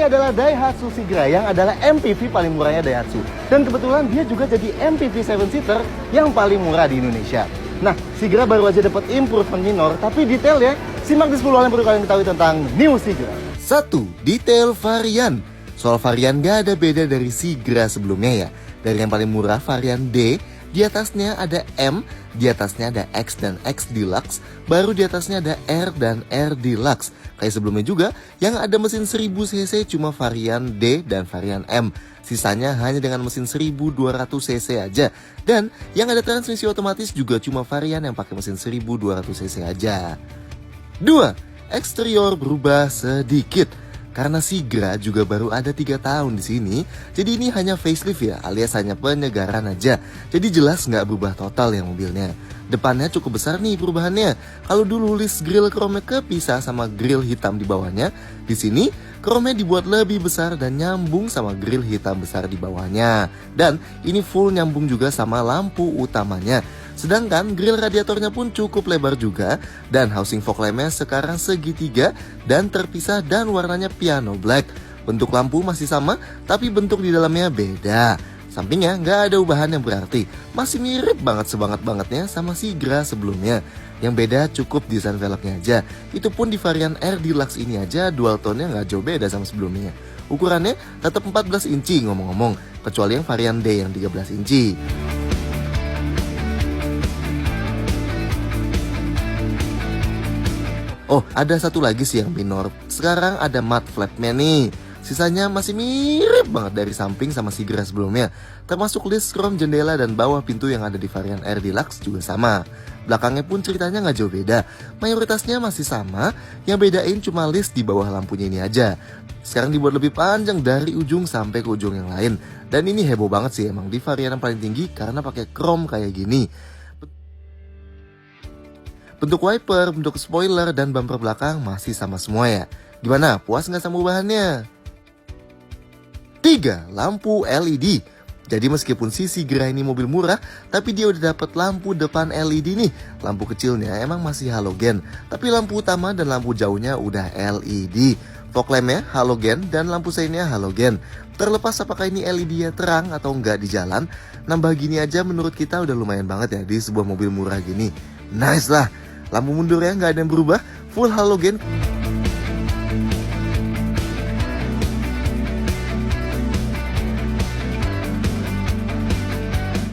ini adalah Daihatsu Sigra yang adalah MPV paling murahnya Daihatsu. Dan kebetulan dia juga jadi MPV 7-seater yang paling murah di Indonesia. Nah, Sigra baru aja dapat improvement minor, tapi detail ya, simak di 10 hal yang perlu kalian ketahui tentang New Sigra. 1. Detail varian. Soal varian gak ada beda dari Sigra sebelumnya ya. Dari yang paling murah varian D, di atasnya ada M, di atasnya ada X dan X Deluxe, baru di atasnya ada R dan R Deluxe. Kayak sebelumnya juga, yang ada mesin 1000cc cuma varian D dan varian M. Sisanya hanya dengan mesin 1200cc aja. Dan yang ada transmisi otomatis juga cuma varian yang pakai mesin 1200cc aja. 2. Eksterior berubah sedikit. Karena Sigra juga baru ada 3 tahun di sini, jadi ini hanya facelift ya, alias hanya penyegaran aja. Jadi jelas nggak berubah total yang mobilnya. Depannya cukup besar nih perubahannya. Kalau dulu list grill chrome kepisah sama grill hitam di bawahnya, di sini chrome dibuat lebih besar dan nyambung sama grill hitam besar di bawahnya. Dan ini full nyambung juga sama lampu utamanya. Sedangkan grill radiatornya pun cukup lebar juga, dan housing fog lampnya sekarang segitiga dan terpisah dan warnanya piano black. Bentuk lampu masih sama, tapi bentuk di dalamnya beda. Sampingnya nggak ada ubahan yang berarti, masih mirip banget sebanget-bangetnya sama Sigra sebelumnya. Yang beda cukup desain velgnya aja, itu pun di varian R Deluxe ini aja dual tone-nya nggak jauh beda sama sebelumnya. Ukurannya tetap 14 inci ngomong-ngomong, kecuali yang varian D yang 13 inci. Oh, ada satu lagi sih yang minor. Sekarang ada matte flapnya nih. Sisanya masih mirip banget dari samping sama Sigra sebelumnya. Termasuk list chrome jendela dan bawah pintu yang ada di varian R Deluxe juga sama. Belakangnya pun ceritanya nggak jauh beda. Mayoritasnya masih sama, yang bedain cuma list di bawah lampunya ini aja. Sekarang dibuat lebih panjang dari ujung sampai ke ujung yang lain. Dan ini heboh banget sih emang di varian yang paling tinggi karena pakai chrome kayak gini. Bentuk wiper, bentuk spoiler, dan bumper belakang masih sama semua ya. Gimana? Puas nggak sama ubahannya? 3. Lampu LED. Jadi meskipun si Sigra ini mobil murah, tapi dia udah dapat lampu depan LED nih. Lampu kecilnya emang masih halogen, tapi lampu utama dan lampu jauhnya udah LED. Fog lampnya halogen dan lampu seinnya halogen. Terlepas apakah ini LED-nya terang atau enggak di jalan, nambah gini aja menurut kita udah lumayan banget ya di sebuah mobil murah gini. Nice lah. Lampu mundurnya nggak ada yang berubah, full halogen.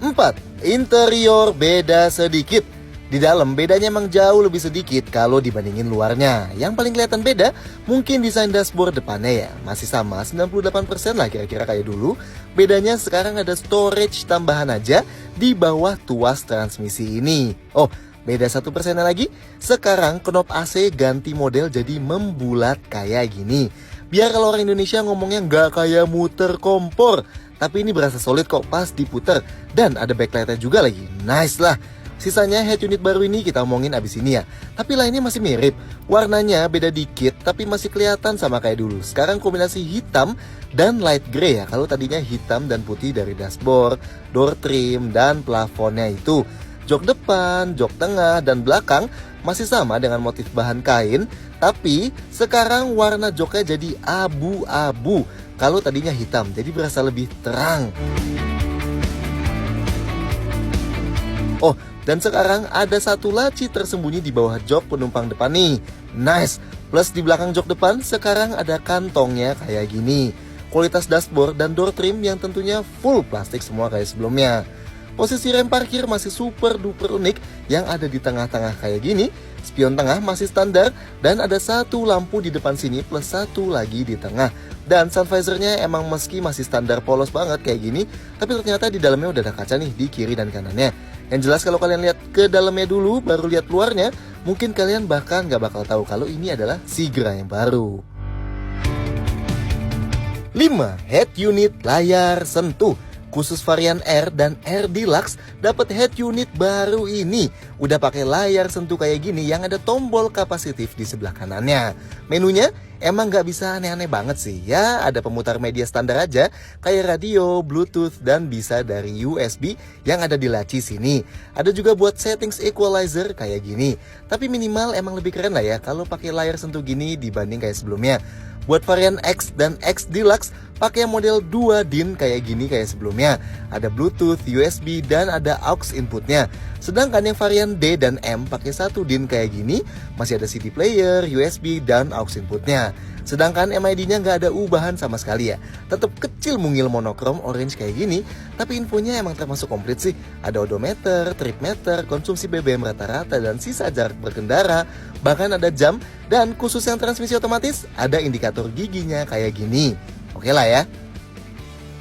4. Interior beda sedikit. Di dalam bedanya emang jauh lebih sedikit kalau dibandingin luarnya. Yang paling kelihatan beda mungkin desain dashboard depannya ya. Masih sama 98% lah kira-kira kayak dulu. Bedanya sekarang ada storage tambahan aja di bawah tuas transmisi ini. Oh, beda 1% lagi, sekarang knob AC ganti model jadi membulat kayak gini. Biar kalau orang Indonesia ngomongnya nggak kayak muter kompor, tapi ini berasa solid kok pas diputer. Dan ada backlightnya juga lagi, nice lah. Sisanya head unit baru ini kita omongin abis ini ya. Tapi lainnya masih mirip, warnanya beda dikit tapi masih kelihatan sama kayak dulu. Sekarang kombinasi hitam dan light grey ya. Kalau tadinya hitam dan putih dari dashboard, door trim, dan plafonnya itu. Jok depan, jok tengah, dan belakang masih sama dengan motif bahan kain, tapi sekarang warna joknya jadi abu-abu. Kalau tadinya hitam, jadi berasa lebih terang. Oh, dan sekarang ada satu laci tersembunyi di bawah jok penumpang depan nih. Nice. Plus di belakang jok depan sekarang ada kantongnya kayak gini. Kualitas dashboard dan door trim yang tentunya full plastik semua kayak sebelumnya. Posisi rem parkir masih super duper unik yang ada di tengah-tengah kayak gini. Spion tengah masih standar dan ada satu lampu di depan sini plus satu lagi di tengah. Dan sun visornya emang meski masih standar polos banget kayak gini, tapi ternyata di dalamnya udah ada kaca nih di kiri dan kanannya. Yang jelas kalau kalian lihat ke dalamnya dulu baru lihat luarnya, mungkin kalian bahkan gak bakal tahu kalau ini adalah Sigra yang baru. 5. Head unit layar sentuh. Khusus varian R dan R Deluxe dapat head unit baru ini. udah pakai layar sentuh kayak gini yang ada tombol kapasitif di sebelah kanannya. Menunya emang nggak bisa aneh-aneh banget sih. Ya ada pemutar media standar aja kayak radio, bluetooth, dan bisa dari USB yang ada di laci sini. Ada juga buat settings equalizer kayak gini. Tapi minimal emang lebih keren lah ya kalau pakai layar sentuh gini dibanding kayak sebelumnya. Buat varian X dan X Deluxe pakai model 2 DIN kayak gini kayak sebelumnya. Ada Bluetooth, USB, dan ada aux inputnya. Sedangkan yang varian D dan M pakai 1 DIN kayak gini, masih ada CD player, USB, dan aux inputnya. Sedangkan MID-nya nggak ada ubahan sama sekali ya. Tetap kecil mungil monokrom orange kayak gini, tapi infonya emang termasuk komplit sih. Ada odometer, trip meter, konsumsi BBM rata-rata, dan sisa jarak berkendara. Bahkan ada jam, dan khusus yang transmisi otomatis, ada indikator giginya kayak gini. Oke lah ya.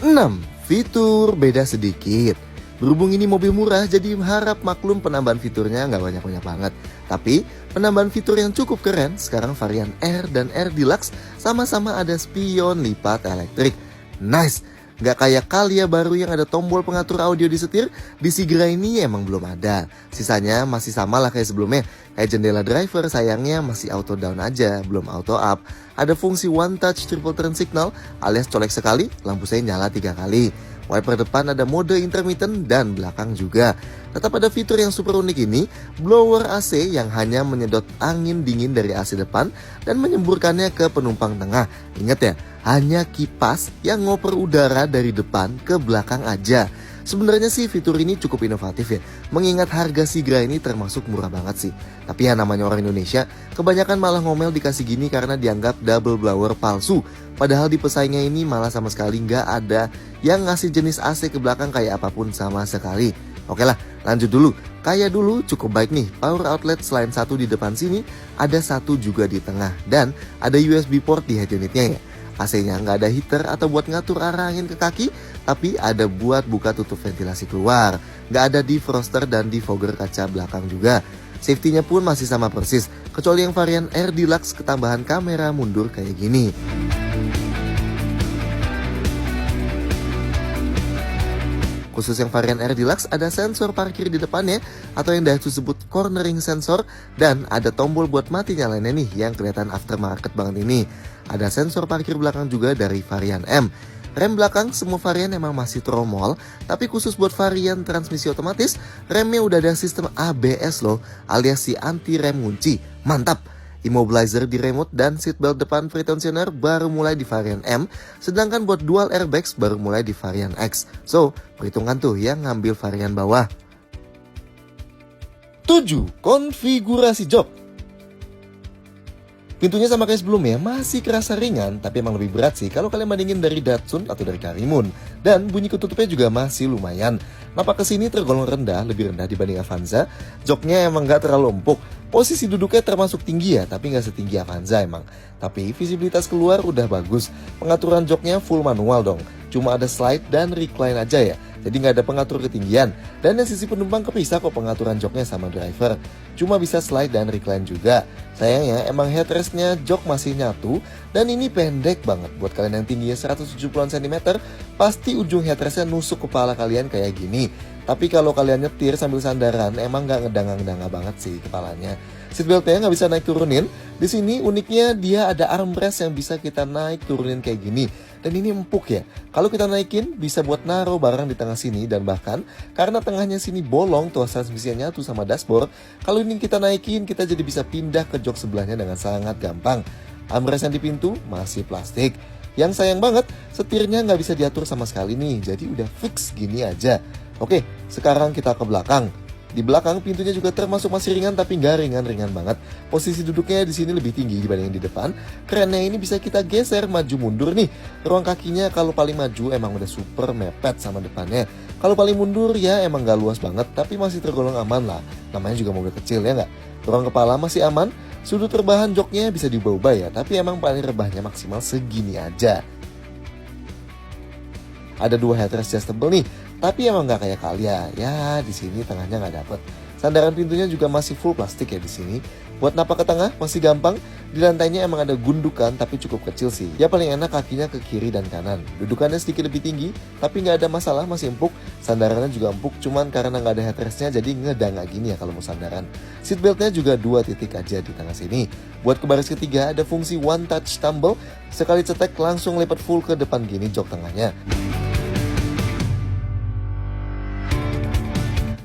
6. Fitur beda sedikit. Berhubung ini mobil murah, jadi harap maklum penambahan fiturnya nggak banyak-banyak banget. Tapi penambahan fitur yang cukup keren, sekarang varian R dan R Deluxe sama-sama ada spion lipat elektrik. Nice! Nggak kayak Calya baru yang ada tombol pengatur audio di setir, di Sigra ini emang belum ada. Sisanya masih sama lah kayak sebelumnya. Kayak jendela driver sayangnya masih auto down aja, belum auto up. Ada fungsi one touch triple turn signal alias colek sekali, lampu saya nyala 3 kali. Wiper depan ada mode intermittent dan belakang juga. Tetap ada fitur yang super unik ini, blower AC yang hanya menyedot angin dingin dari AC depan dan menyemburkannya ke penumpang tengah. Ingat ya, hanya kipas yang ngoper udara dari depan ke belakang aja. Sebenarnya sih fitur ini cukup inovatif ya, mengingat harga Sigra ini termasuk murah banget sih. Tapi ya namanya orang Indonesia, kebanyakan malah ngomel dikasih gini karena dianggap double blower palsu. Padahal di pesaingnya ini malah sama sekali nggak ada yang ngasih jenis AC ke belakang kayak apapun sama sekali. Oke lah, lanjut dulu. Kayak dulu cukup baik nih, power outlet selain satu di depan sini, ada satu juga di tengah. Dan ada USB port di head unitnya ya. AC-nya nggak ada heater atau buat ngatur arah angin ke kaki, tapi ada buat buka tutup ventilasi keluar. Nggak ada defroster dan defogger kaca belakang juga. Safety-nya pun masih sama persis, kecuali yang varian R Deluxe ketambahan kamera mundur kayak gini. Khusus yang varian R Deluxe ada sensor parkir di depannya atau yang Daihatsu sebut cornering sensor, dan ada tombol buat mati nyalainnya nih yang kelihatan aftermarket banget ini. Ada sensor parkir belakang juga dari varian M. Rem belakang semua varian emang masih tromol, tapi khusus buat varian transmisi otomatis, remnya udah ada sistem ABS loh, alias si anti rem ngunci. Mantap! Immobilizer di remote dan seatbelt depan free tensioner baru mulai di varian M, sedangkan buat dual airbags baru mulai di varian X. So, perhitungan tuh yang ngambil varian bawah. 7. Konfigurasi jok. Pintunya sama kayak sebelumnya, masih kerasa ringan, tapi emang lebih berat sih kalau kalian bandingin dari Datsun atau dari Karimun. Dan bunyi ketutupnya juga masih lumayan. Napak kesini tergolong rendah, lebih rendah dibanding Avanza. Joknya emang gak terlalu empuk. Posisi duduknya termasuk tinggi ya, tapi gak setinggi Avanza emang. Tapi visibilitas keluar udah bagus. Pengaturan joknya full manual dong. Cuma ada slide dan recline aja ya. Jadi nggak ada pengatur ketinggian. Dan yang sisi penumpang kepisah kok pengaturan joknya sama driver. Cuma bisa slide dan recline juga. Sayangnya emang headrestnya jok masih nyatu. Dan ini pendek banget. Buat kalian yang tingginya 170 cm, pasti ujung headrestnya nusuk kepala kalian kayak gini. Tapi kalau kalian nyetir sambil sandaran, emang nggak ngedanga-ngedanga banget sih kepalanya. Seatbeltnya nggak bisa naik turunin. Di sini uniknya dia ada armrest yang bisa kita naik turunin kayak gini. Dan ini empuk ya. Kalau kita naikin bisa buat naruh barang di tengah sini, dan bahkan karena tengahnya sini bolong tuas transmisinya nyatu sama dashboard, kalau ini kita naikin kita jadi bisa pindah ke jok sebelahnya dengan sangat gampang. Armrest yang di pintu masih plastik. Yang sayang banget setirnya nggak bisa diatur sama sekali nih, jadi udah fix gini aja. Oke, sekarang kita ke belakang. Di belakang pintunya juga termasuk masih ringan, tapi nggak ringan-ringan banget. Posisi duduknya di sini lebih tinggi dibanding di depan. Kerennya ini bisa kita geser maju mundur nih. Ruang kakinya kalau paling maju emang udah super mepet sama depannya. Kalau paling mundur ya emang nggak luas banget, tapi masih tergolong aman lah. Namanya juga mobil kecil ya nggak? Ruang kepala masih aman. Sudut rebahan joknya bisa diubah-ubah ya, tapi emang paling rebahnya maksimal segini aja. Ada 2 headrest adjustable nih, tapi emang nggak kayak Calya. Ya di sini tengahnya nggak dapet. Sandaran pintunya juga masih full plastik ya di sini. Buat napak ke tengah masih gampang. Di lantainya emang ada gundukan tapi cukup kecil sih. Ya paling enak kakinya ke kiri dan kanan. Dudukannya sedikit lebih tinggi tapi nggak ada masalah, masih empuk. Sandarannya juga empuk, cuman karena nggak ada headrestnya jadi ngedanga gini ya kalau mau sandaran. Seatbeltnya juga 2 titik aja di tengah sini. Buat ke baris ketiga ada fungsi one touch tumble. Sekali cetek langsung lipat full ke depan gini jok tengahnya.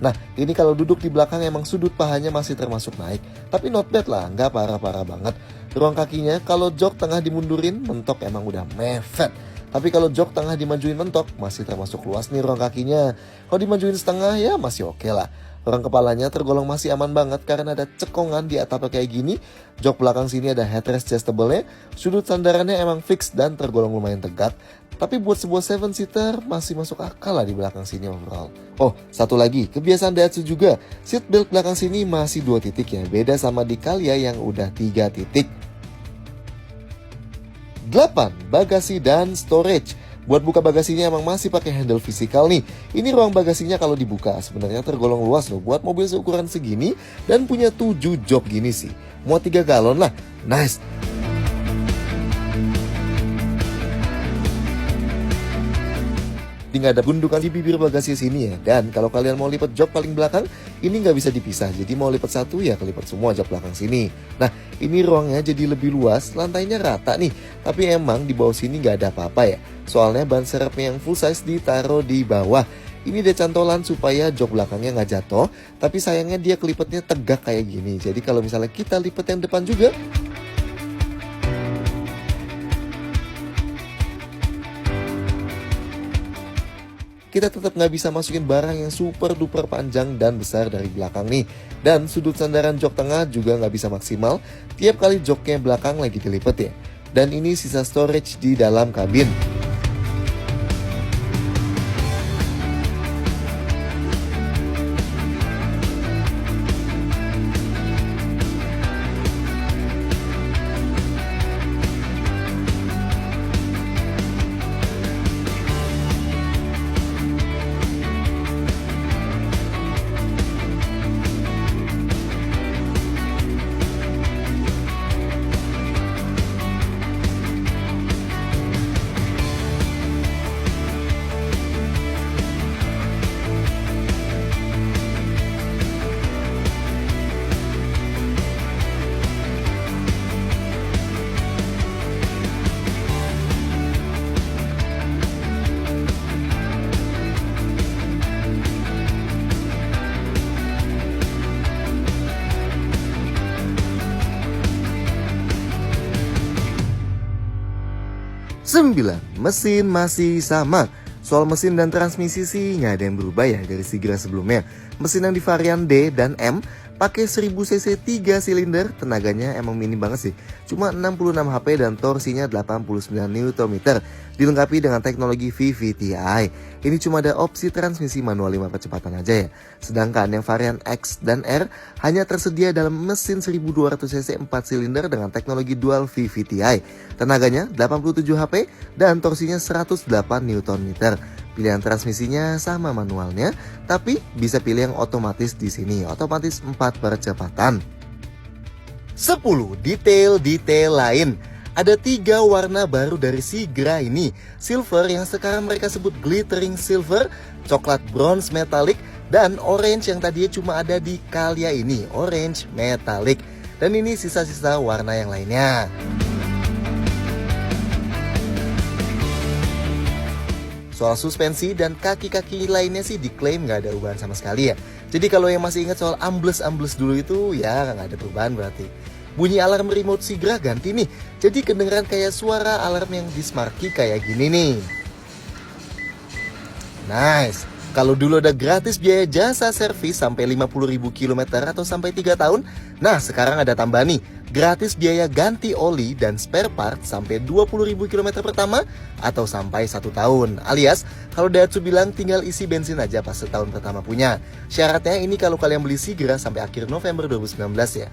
Nah, ini kalau duduk di belakang emang sudut pahanya masih termasuk naik. Tapi not bad lah, nggak parah-parah banget. Ruang kakinya kalau jok tengah dimundurin, mentok emang udah mepet. Tapi kalau jok tengah dimajuin mentok, masih termasuk luas nih ruang kakinya. Kalau dimajuin setengah ya masih oke lah. Ruang kepalanya tergolong masih aman banget karena ada cekongan di atapnya kayak gini. Jok belakang sini ada headrest adjustable-nya. Sudut sandarannya emang fix dan tergolong lumayan tegak. Tapi buat sebuah 7-seater masih masuk akal lah di belakang sini overall. Oh, satu lagi, kebiasaan Daihatsu juga. Seat belt belakang sini masih 2 titik ya. Beda sama di Calya yang udah 3 titik. 8. Bagasi dan storage. Buat buka bagasinya emang masih pakai handle fisikal nih. Ini ruang bagasinya kalau dibuka sebenarnya tergolong luas loh buat mobil seukuran segini dan punya 7 jok gini sih. Mau 3 galon lah. Nice. Nggak ada gundukan di bibir bagasi sini ya. Dan kalau kalian mau lipat jok paling belakang, ini nggak bisa dipisah. Jadi mau lipat satu ya kelipat semua jok belakang sini. Nah, ini ruangnya jadi lebih luas, lantainya rata nih. Tapi emang di bawah sini nggak ada apa-apa ya. Soalnya ban serepnya yang full size ditaruh di bawah. Ini dia cantolan supaya jok belakangnya nggak jatuh. Tapi sayangnya dia kelipatnya tegak kayak gini. Jadi kalau misalnya kita lipat yang depan juga, kita tetap nggak bisa masukin barang yang super duper panjang dan besar dari belakang nih. Dan sudut sandaran jok tengah juga nggak bisa maksimal tiap kali joknya belakang lagi dilipet ya. Dan ini sisa storage di dalam kabin. Sembilan, mesin masih sama. Soal mesin dan transmisi sih nggak ada yang berubah ya dari Sigra sebelumnya. Mesin yang di varian D dan M pakai 1000 cc 3 silinder, tenaganya emang minim banget sih. Cuma 66 HP dan torsinya 89 Nm. Dilengkapi dengan teknologi VVT-i. Ini cuma ada opsi transmisi manual 5 kecepatan aja ya. Sedangkan yang varian X dan R hanya tersedia dalam mesin 1200 cc 4 silinder dengan teknologi dual VVT-i. Tenaganya 87 HP dan torsinya 108 Nm. Pilihan transmisinya sama manualnya, tapi bisa pilih yang otomatis di sini, otomatis 4 percepatan. 10. Detail-detail lain. Ada 3 warna baru dari Sigra ini. Silver yang sekarang mereka sebut glittering silver, coklat bronze metallic, dan orange yang tadinya cuma ada di Calya ini, orange metallic. Dan ini sisa-sisa warna yang lainnya. Soal suspensi dan kaki-kaki lainnya sih diklaim nggak ada perubahan sama sekali ya. Jadi kalau yang masih ingat soal ambles-ambles dulu itu ya nggak ada perubahan berarti. Bunyi alarm remote Sigra ganti nih. Jadi kedengeran kayak suara alarm yang di smart key kayak gini nih. Nice. Kalau dulu ada gratis biaya jasa servis sampai 50.000 km atau sampai 3 tahun. Nah sekarang ada tambah nih. Gratis biaya ganti oli dan spare part sampai 20.000 km pertama atau sampai 1 tahun. Alias kalau Daihatsu bilang tinggal isi bensin aja pas setahun pertama punya. Syaratnya ini kalau kalian beli Sigra sampai akhir November 2019 ya.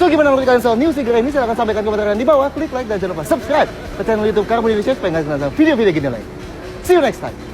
So gimana menurut kalian soal new Sigra ini? Silahkan sampaikan komentar kalian di bawah. Klik like dan jangan lupa subscribe ke channel YouTube Carbon Indonesia supaya nggak ketinggalan video-video gini lagi. See you next time.